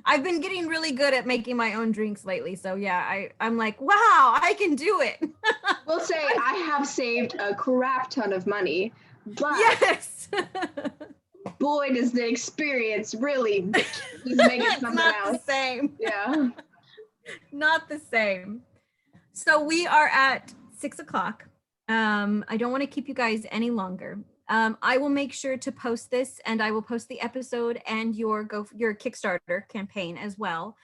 I've been getting really good at making my own drinks lately. So yeah, I'm like, wow, I can do it. Will say I have saved a crap ton of money, but Yes. boy, does the experience really just make it It's something not else. the same. Yeah. Not the same. So we are at 6:00. I don't want to keep you guys any longer. I will make sure to post this, and I will post the episode and your Kickstarter campaign as well.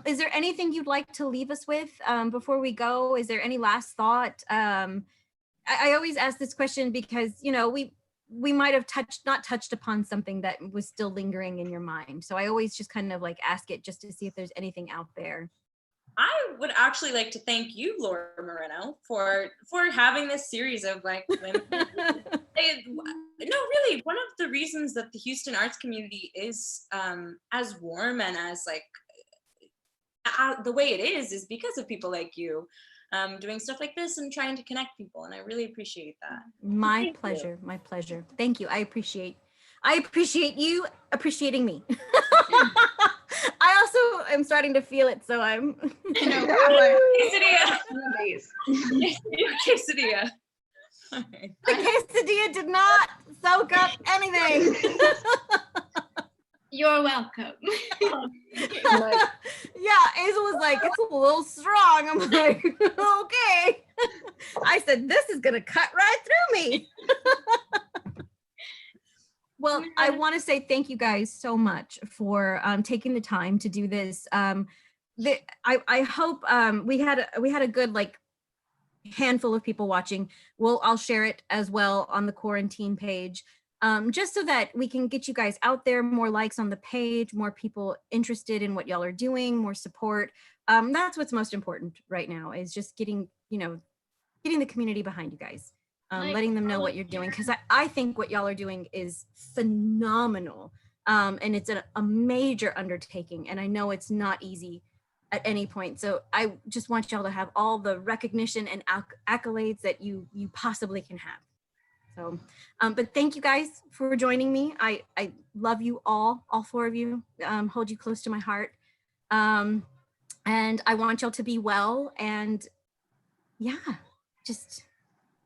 Is there anything you'd like to leave us with before we go? Is there any last thought? I always ask this question because, you know, we might have not touched upon something that was still lingering in your mind. So I always just kind of like ask it just to see if there's anything out there. I would actually like to thank you, Laura Moreno, for having this series of like women. No, really, one of the reasons that the Houston arts community is as warm and as like the way it is because of people like you doing stuff like this and trying to connect people, and I really appreciate that. My pleasure. Thank you. I appreciate you appreciating me. I also am starting to feel it, so I'm Quesadilla. Quesadilla. The quesadilla did not soak up anything. You're welcome. Yeah, Azel was like, it's a little strong. I'm like, okay. I said, this is gonna cut right through me. Well, I want to say thank you guys so much for taking the time to do this. I hope we had a good like handful of people watching. I'll share it as well on the quarantine page, just so that we can get you guys out there, more likes on the page, more people interested in what y'all are doing, more support. That's what's most important right now, is just getting the community behind you guys. Letting them know what you're doing, because I think what y'all are doing is phenomenal, and it's a major undertaking, and I know it's not easy at any point. So I just want y'all to have all the recognition and accolades that you possibly can have. So, but thank you guys for joining me. I love you all four of you. Hold you close to my heart, and I want y'all to be well. And yeah, just.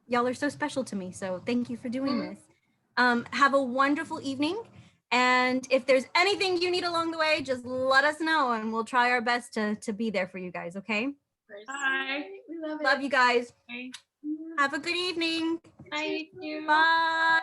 Y'all are so special to me. So thank you for doing this. Have a wonderful evening. And if there's anything you need along the way, just let us know and we'll try our best to be there for you guys. Okay. Bye. We love it. Love you guys. Bye. Have a good evening. Bye. Bye.